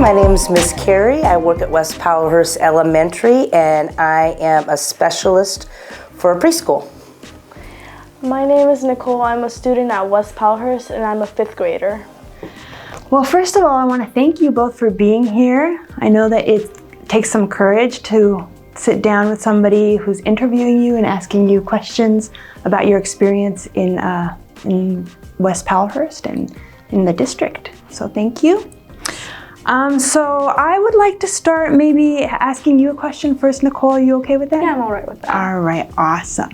my name is Miss Carrie. I work at West Powellhurst Elementary, and I am a specialist for preschool. My name is Nicole. I'm a student at West Powellhurst, and I'm a 5th grader. Well, first of all, I want to thank you both for being here. I know that it takes some courage to sit down with somebody who's interviewing you and asking you questions about your experience in West Powellhurst and in the district. So thank you. So I would like to start maybe asking you a question first. Nicole, are you okay with that? Yeah, I'm all right with that. All right, awesome.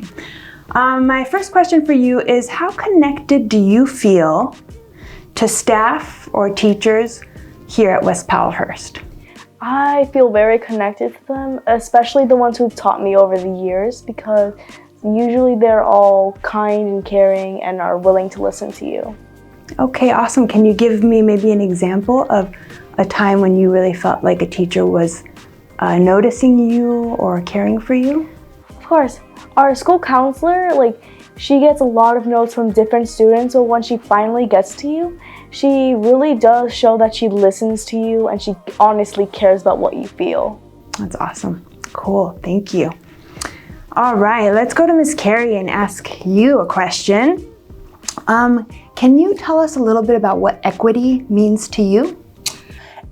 My first question for you is, how connected do you feel to staff or teachers here at West Powellhurst? I feel very connected to them, especially the ones who've taught me over the years, because usually they're all kind and caring and are willing to listen to you. Okay, awesome. Can you give me maybe an example of a time when you really felt like a teacher was noticing you or caring for you? Of course. Our school counselor, she gets a lot of notes from different students, so when she finally gets to you, she really does show that she listens to you and she honestly cares about what you feel. That's awesome. Cool, thank you. All right, let's go to Miss Carrie and ask you a question. Can you tell us a little bit about what equity means to you?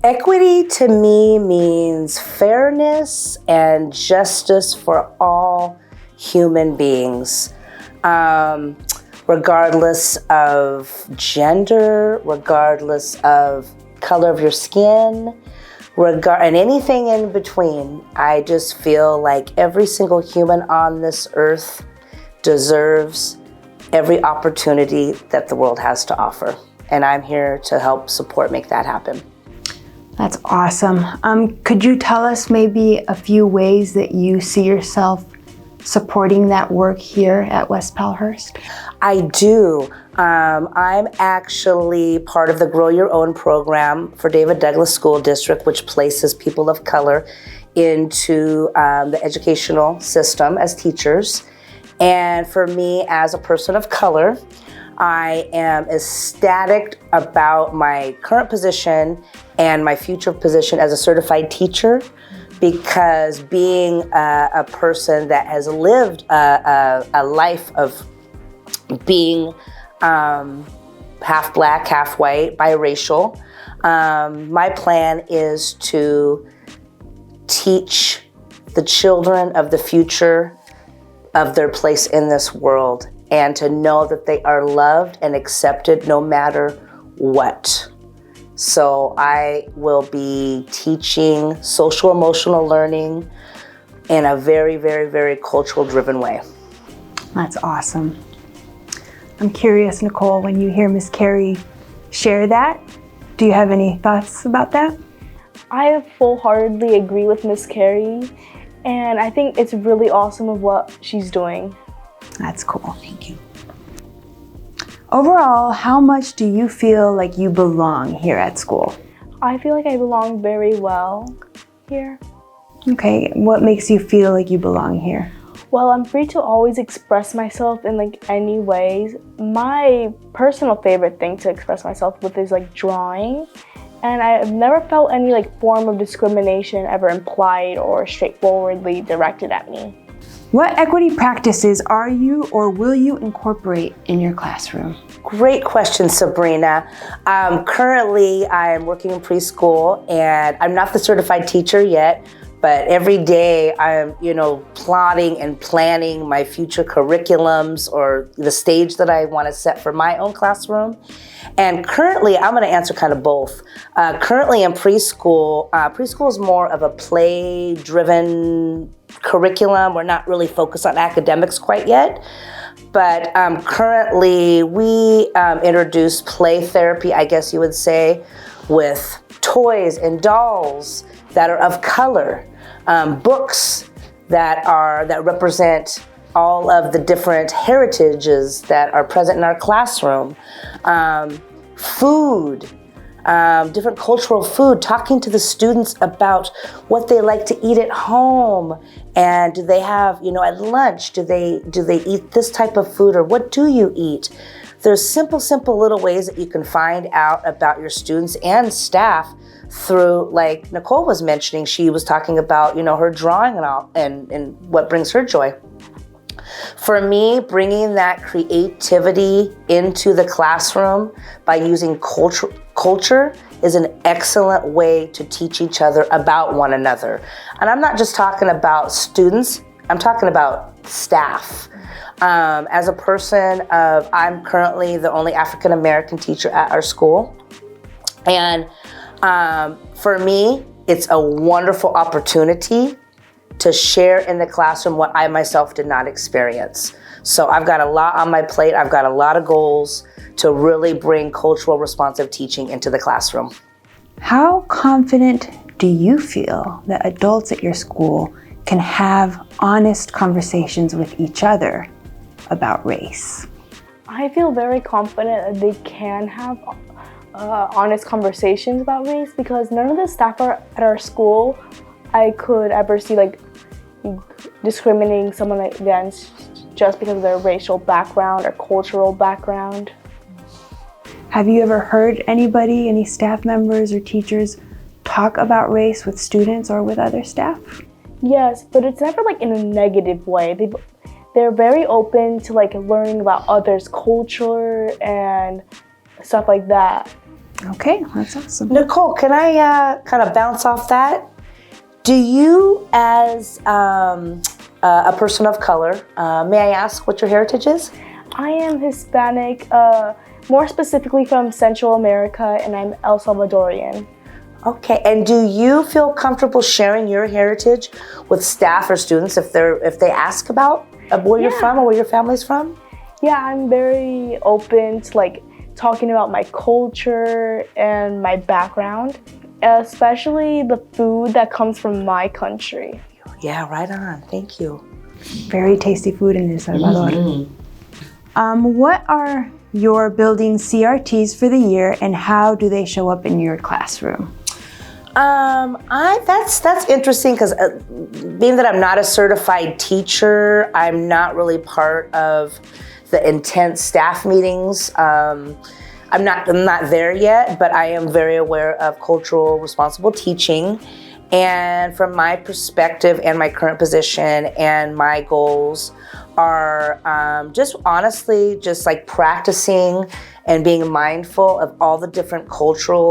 Equity to me means fairness and justice for all human beings, regardless of gender, regardless of color of your skin, and anything in between. I just feel like every single human on this earth deserves every opportunity that the world has to offer. And I'm here to help support make that happen. That's awesome. Could you tell us maybe a few ways that you see yourself supporting that work here at West Powellhurst? I do. I'm actually part of the Grow Your Own program for David Douglas School District, which places people of color into the educational system as teachers. And for me, as a person of color, I am ecstatic about my current position and my future position as a certified teacher, because being a person that has lived a life of being half black, half white, biracial, my plan is to teach the children of the future of their place in this world, and to know that they are loved and accepted no matter what. So I will be teaching social emotional learning in a very, very, very cultural driven way. That's awesome. I'm curious, Nicole, when you hear Miss Carrie share that, do you have any thoughts about that? I full-heartedly agree with Miss Carrie, and I think it's really awesome of what she's doing. That's cool, thank you. Overall, how much do you feel like you belong here at school? I feel like I belong very well here. Okay, what makes you feel like you belong here? Well, I'm free to always express myself in any ways. My personal favorite thing to express myself with is drawing. And I've never felt any form of discrimination ever implied or straightforwardly directed at me. What equity practices are you or will you incorporate in your classroom? Great question, Sabrina. Currently, I'm working in preschool, and I'm not the certified teacher yet, but every day I'm, plotting and planning my future curriculums or the stage that I want to set for my own classroom. And currently, I'm going to answer kind of both. Currently in preschool, preschool is more of a play-driven curriculum. We're not really focused on academics quite yet. But currently, we introduce play therapy, I guess you would say, with toys and dolls that are of color, books that represent all of the different heritages that are present in our classroom, food, different cultural food, talking to the students about what they like to eat at home, and do they have, at lunch, do they eat this type of food, or what do you eat? there's simple little ways that you can find out about your students and staff through, like Nicole was mentioning, she was talking about, her drawing and all, and what brings her joy. For me, bringing that creativity into the classroom by using culture is an excellent way to teach each other about one another. And I'm not just talking about students, I'm talking about staff. As a person I'm currently the only African American teacher at our school. And for me, it's a wonderful opportunity to share in the classroom what I myself did not experience. So I've got a lot on my plate. I've got a lot of goals to really bring cultural responsive teaching into the classroom. How confident do you feel that adults at your school can have honest conversations with each other about race? I feel very confident that they can have honest conversations about race, because none of the staff at our school I could ever see discriminating someone against just because of their racial background or cultural background. Have you ever heard anybody, any staff members or teachers, talk about race with students or with other staff? Yes, but it's never in a negative way. They're very open to learning about others' culture and stuff like that. Okay, that's awesome. Nicole, can I kind of bounce off that? Do you, as a person of color, may I ask what your heritage is? I am Hispanic, more specifically from Central America, and I'm El Salvadorian. Okay, and do you feel comfortable sharing your heritage with staff or students if they ask about where you're from or where your family's from? Yeah, I'm very open to talking about my culture and my background, especially the food that comes from my country. Yeah, right on. Thank you. Very tasty food in El Salvador. Mm-hmm. What are your building CRTs for the year, and how do they show up in your classroom? That's interesting, because being that I'm not a certified teacher, I'm not really part of the intense staff meetings. I'm not there yet, but I am very aware of cultural responsible teaching. And from my perspective and my current position and my goals are just honestly just practicing and being mindful of all the different cultures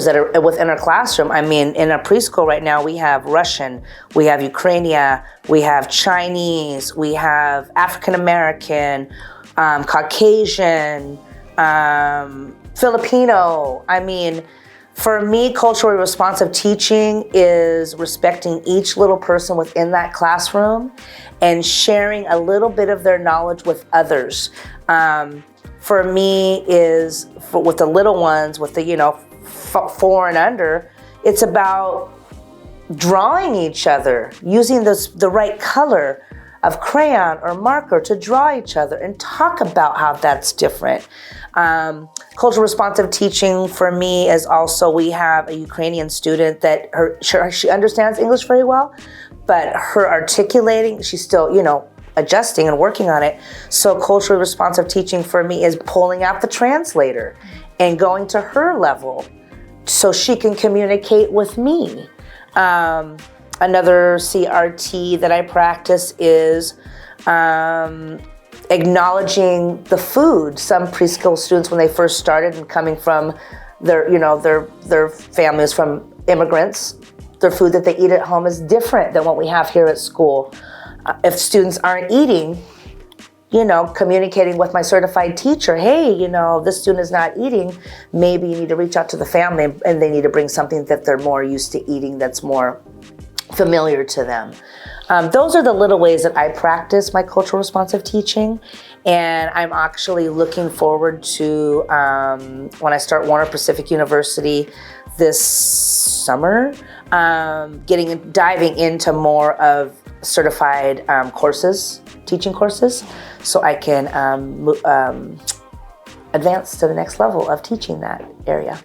that are within our classroom. I mean, in our preschool right now, we have Russian, we have Ukrainian, we have Chinese, we have African American, Caucasian, Filipino. I mean, for me, culturally responsive teaching is respecting each little person within that classroom and sharing a little bit of their knowledge with others. For me with the little ones, with the 4 and under, it's about drawing each other, using the right color of crayon or marker to draw each other and talk about how that's different. Cultural responsive teaching for me is also, we have a Ukrainian student that she understands English very well, but her articulating, she's still, adjusting and working on it. So culturally responsive teaching for me is pulling out the translator and going to her level so she can communicate with me. Another CRT that I practice is acknowledging the food. Some preschool students, when they first started and coming from their families from immigrants, their food that they eat at home is different than what we have here at school. If students aren't eating, communicating with my certified teacher, hey, this student is not eating, maybe you need to reach out to the family and they need to bring something that they're more used to eating that's more familiar to them. Those are the little ways that I practice my cultural responsive teaching, and I'm actually looking forward to when I start Warner Pacific University this summer, diving into more of certified teaching courses, so I can advance to the next level of teaching that area.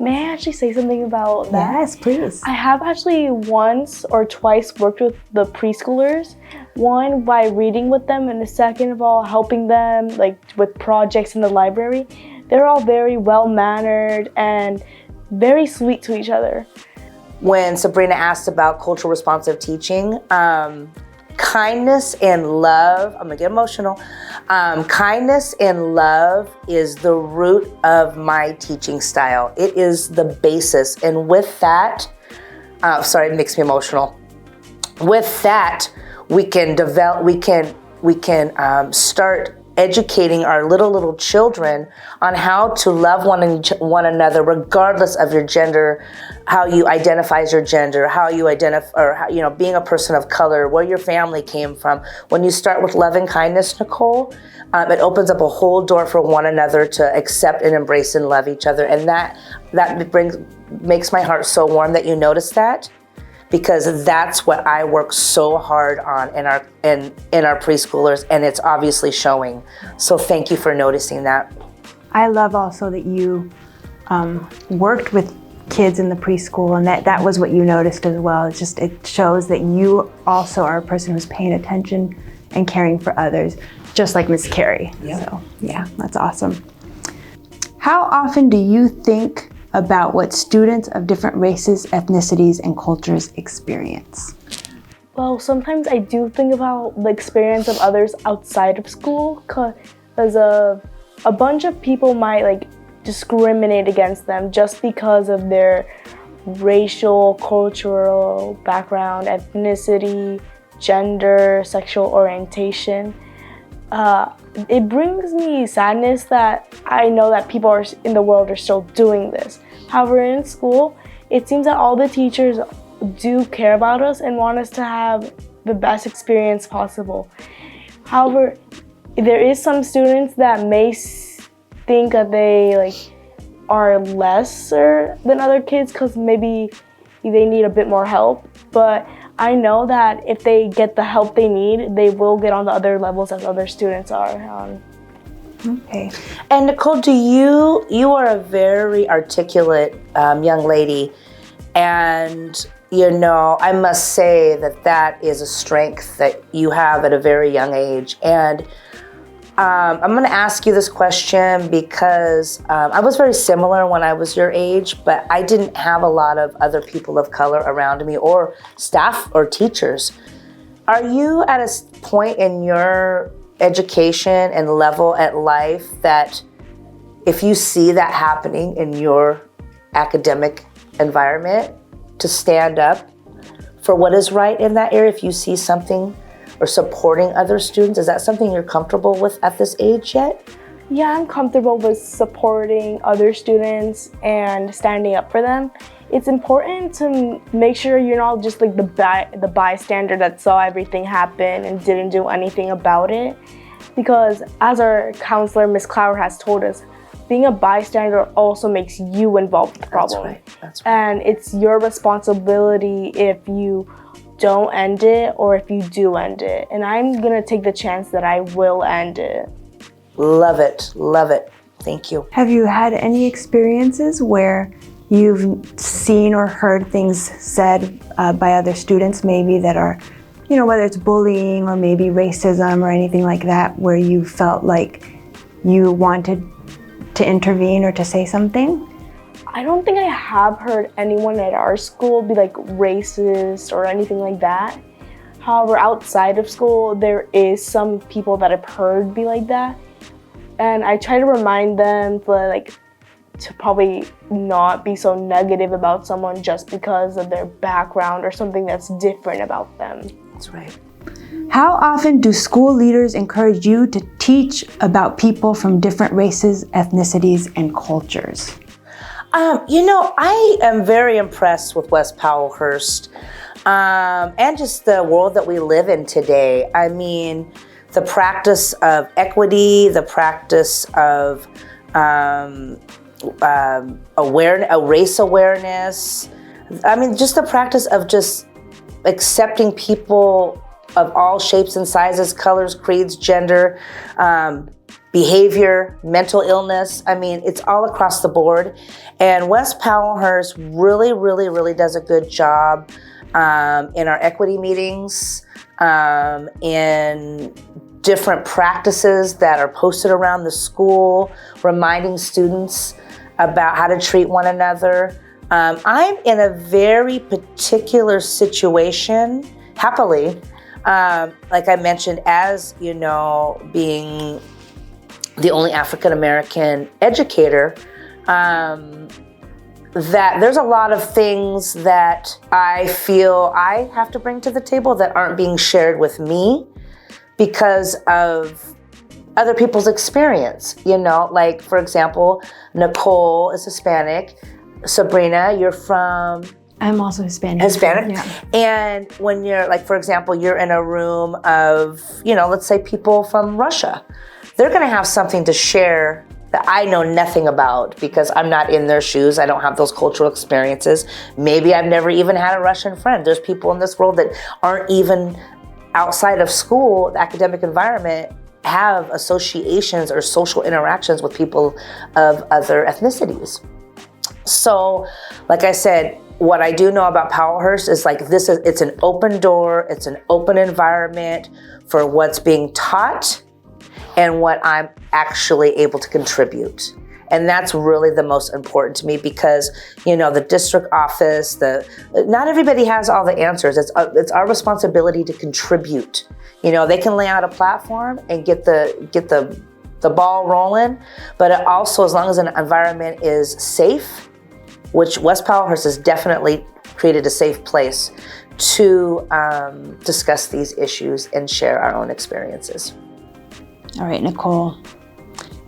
May I actually say something about that? Yes, please. I have actually once or twice worked with the preschoolers. One, by reading with them, and the second of all, helping them like with projects in the library. They're all very well-mannered and very sweet to each other. When Sabrina asked about cultural responsive teaching, kindness and love, I'm gonna get emotional. Kindness and love is the root of my teaching style. It is the basis. And with that, sorry, it makes me emotional. With that, we can develop, we can start educating our little children on how to love one another, regardless of your gender, how you identify as your gender, how you identify, or how, you know, being a person of color, where your family came from. When you start with love and kindness, Nicole, it opens up a whole door for one another to accept and embrace and love each other, and that makes my heart so warm that you notice that. Because that's what I work so hard on in our preschoolers, and it's obviously showing. So thank you for noticing that. I love also that you worked with kids in the preschool, and that was what you noticed as well. It shows that you also are a person who's paying attention and caring for others, just like Miss Carrie. Yeah. So yeah, that's awesome. How often do you think about what students of different races, ethnicities, and cultures experience? Well, sometimes I do think about the experience of others outside of school, because a bunch of people might like discriminate against them just because of their racial, cultural background, ethnicity, gender, sexual orientation. It brings me sadness that I know that people in the world are still doing this. However, in school, it seems that all the teachers do care about us and want us to have the best experience possible. However, there is some students that may think that they are lesser than other kids because maybe they need a bit more help. But I know that if they get the help they need, they will get on the other levels as other students are on. Okay. And Nicole, you are a very articulate young lady, and you know, I must say that is a strength that you have at a very young age. And I'm going to ask you this question because I was very similar when I was your age, but I didn't have a lot of other people of color around me, or staff or teachers. Are you at a point in your education and level at life that if you see that happening in your academic environment, to stand up for what is right in that area, if you see something, or supporting other students? Is that something you're comfortable with at this age yet? Yeah, I'm comfortable with supporting other students and standing up for them. It's important to make sure you're not just like the bystander that saw everything happen and didn't do anything about it. Because as our counselor, Miss Clower, has told us, being a bystander also makes you involved with the problem. That's right. And it's your responsibility if you don't end it or if you do end it. And I'm gonna take the chance that I will end it. Love it, love it. Thank you. Have you had any experiences where you've seen or heard things said by other students maybe that are, you know, whether it's bullying or maybe racism or anything like that, where you felt like you wanted to intervene or to say something? I don't think I have heard anyone at our school be like racist or anything like that. However, outside of school, there is some people that I've heard be like that. And I try to remind them to probably not be so negative about someone just because of their background or something that's different about them. That's right. How often do school leaders encourage you to teach about people from different races, ethnicities, and cultures? You know, I am very impressed with West Powellhurst and just the world that we live in today. I mean, the practice of equity, the practice of race awareness. I mean, just the practice of just accepting people of all shapes and sizes, colors, creeds, gender, behavior, mental illness. I mean, it's all across the board. And West Powellhurst really, really, really does a good job in our equity meetings, in different practices that are posted around the school, reminding students about how to treat one another. I'm in a very particular situation, happily, like I mentioned, as you know, being the only African American educator, that there's a lot of things that I feel I have to bring to the table that aren't being shared with me because of other people's experience. You know, like for example, Nicole is Hispanic. Sabrina, you're from? I'm also Hispanic. Yeah. And when you're, like, for example, you're in a room of, you know, let's say people from Russia, they're gonna have something to share that I know nothing about because I'm not in their shoes. I don't have those cultural experiences. Maybe I've never even had a Russian friend. There's people in this world that aren't even outside of school, the academic environment, have associations or social interactions with people of other ethnicities. So, like I said, what I do know about Powellhurst is it's an open door, it's an open environment for what's being taught and what I'm actually able to contribute. And that's really the most important to me because, you know, the district office, not everybody has all the answers. It's our responsibility to contribute. You know, they can lay out a platform and get the ball rolling, but it also, as long as an environment is safe, which West Powellhurst has definitely created a safe place to discuss these issues and share our own experiences. All right, Nicole.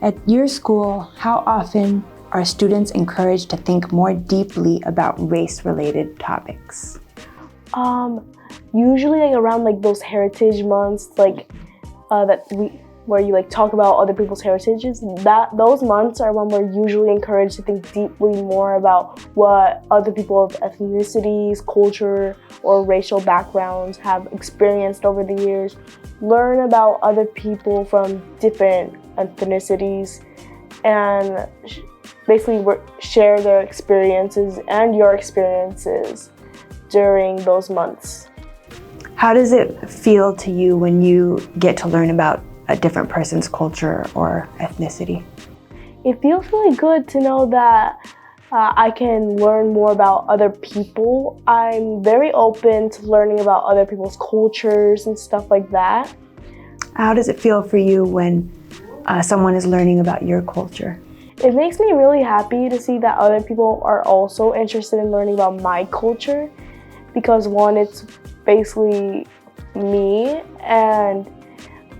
At your school, how often are students encouraged to think more deeply about race-related topics? Usually like around like those heritage months, like where you like talk about other people's heritages, those months are when we're usually encouraged to think deeply more about what other people of ethnicities, culture, or racial backgrounds have experienced over the years, learn about other people from different ethnicities, and basically share their experiences and your experiences during those months. How does it feel to you when you get to learn about a different person's culture or ethnicity? It feels really good to know that I can learn more about other people. I'm very open to learning about other people's cultures and stuff like that. How does it feel for you when someone is learning about your culture? It makes me really happy to see that other people are also interested in learning about my culture because one, it's basically me, and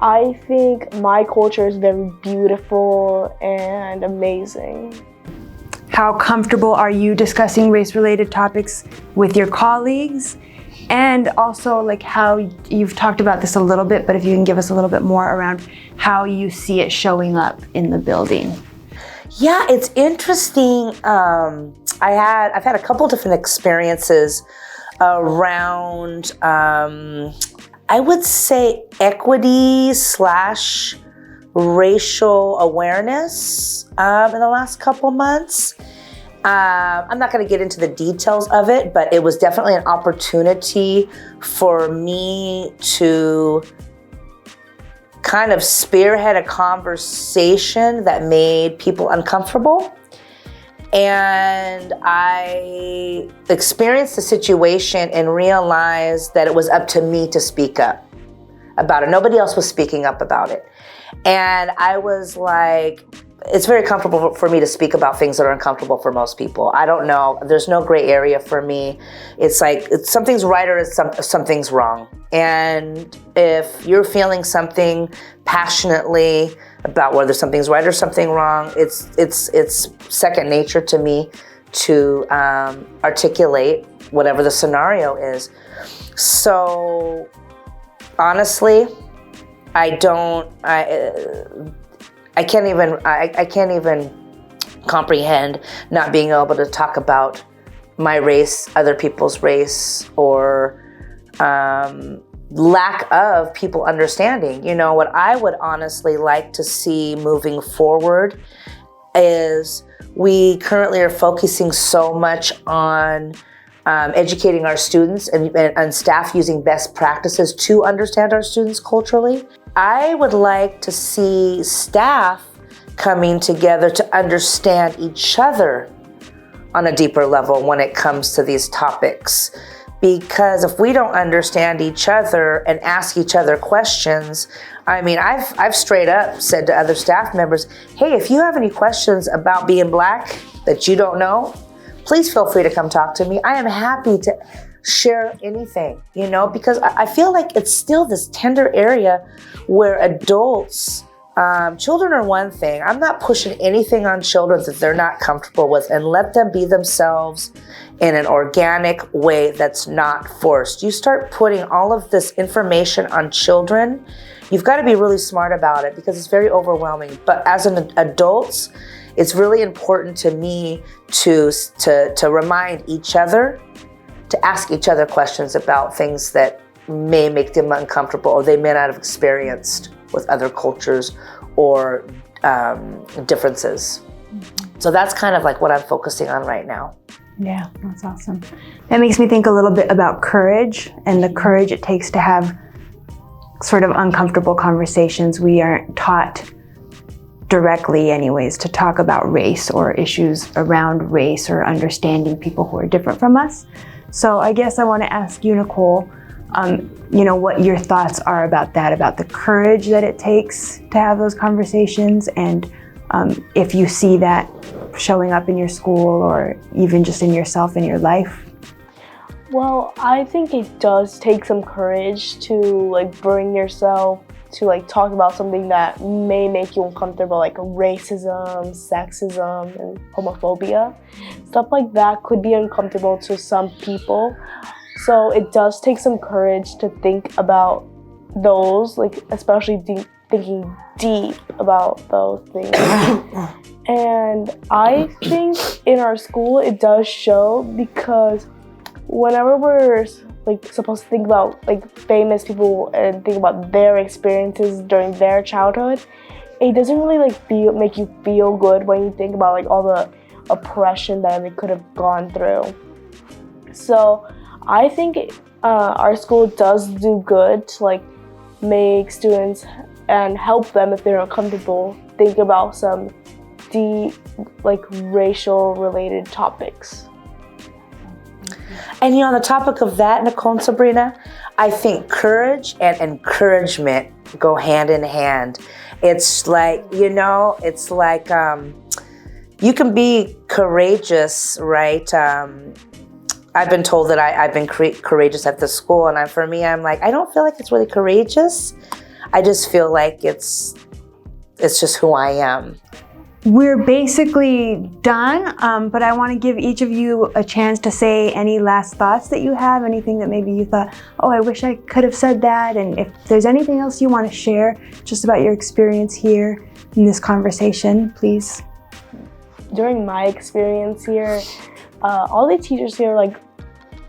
I think my culture is very beautiful and amazing. How comfortable are you discussing race-related topics with your colleagues? And also, like, how you've talked about this a little bit, but if you can give us a little bit more around how you see it showing up in the building. Yeah, it's interesting. I've had a couple different experiences around, I would say, equity / racial awareness in the last couple months. I'm not going to get into the details of it, but it was definitely an opportunity for me to kind of spearhead a conversation that made people uncomfortable. And I experienced the situation and realized that it was up to me to speak up about it. Nobody else was speaking up about it. And I was like, it's very comfortable for me to speak about things that are uncomfortable for most people. I don't know. There's no gray area for me. It's like something's right or something's wrong. And if you're feeling something passionately about whether something's right or something wrong, it's second nature to me to articulate whatever the scenario is. So honestly, I can't even comprehend not being able to talk about my race, other people's race, or lack of people understanding. You know, what I would honestly like to see moving forward is we currently are focusing so much on educating our students and staff using best practices to understand our students culturally. I would like to see staff coming together to understand each other on a deeper level when it comes to these topics. Because if we don't understand each other and ask each other questions, I mean, I've straight up said to other staff members, hey, if you have any questions about being Black that you don't know, please feel free to come talk to me. I am happy to share anything, you know, because I feel like it's still this tender area where adults, children are one thing. I'm not pushing anything on children that they're not comfortable with, and let them be themselves in an organic way that's not forced. You start putting all of this information on children, you've got to be really smart about it because it's very overwhelming. But as an adults, it's really important to me to remind each other, to ask each other questions about things that may make them uncomfortable or they may not have experienced with other cultures or differences. So that's kind of like what I'm focusing on right now. Yeah, that's awesome. That makes me think a little bit about courage and the courage it takes to have sort of uncomfortable conversations. We aren't taught directly anyways to talk about race or issues around race or understanding people who are different from us. So I guess I want to ask you, Nicole, you know, what your thoughts are about that, about the courage that it takes to have those conversations, and if you see that showing up in your school or even just in yourself in your life. Well, I think it does take some courage to like bring yourself to like talk about something that may make you uncomfortable, like racism, sexism, and homophobia. Stuff like that could be uncomfortable to some people. So it does take some courage to think about those, like especially thinking deep about those things. And I think in our school it does show, because whenever we're like supposed to think about like famous people and think about their experiences during their childhood, it doesn't really like make you feel good when you think about like all the oppression that they could have gone through. So I think our school does do good to like make students and help them, if they're uncomfortable, think about some deep like racial related topics. And you know, on the topic of that, Nicole and Sabrina, I think courage and encouragement go hand in hand. It's like, you know, it's like you can be courageous, right? I've been told that I've been courageous at the school, and for me, I'm like, I don't feel like it's really courageous. I just feel like it's just who I am. We're basically done, but I want to give each of you a chance to say any last thoughts that you have, anything that maybe you thought, oh, I wish I could have said that, and if there's anything else you want to share just about your experience here in this conversation, please. During my experience here, all the teachers here are like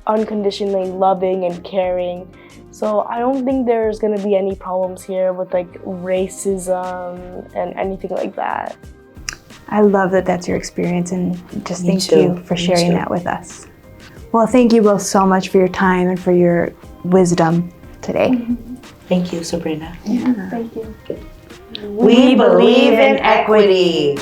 unconditionally loving and caring. So I don't think there's going to be any problems here with like racism and anything like that. I love that that's your experience, and just thank you for sharing that with us. Well, thank you both so much for your time and for your wisdom today. Mm-hmm. Thank you, Sabrina. Yeah. Thank you. We believe in equity.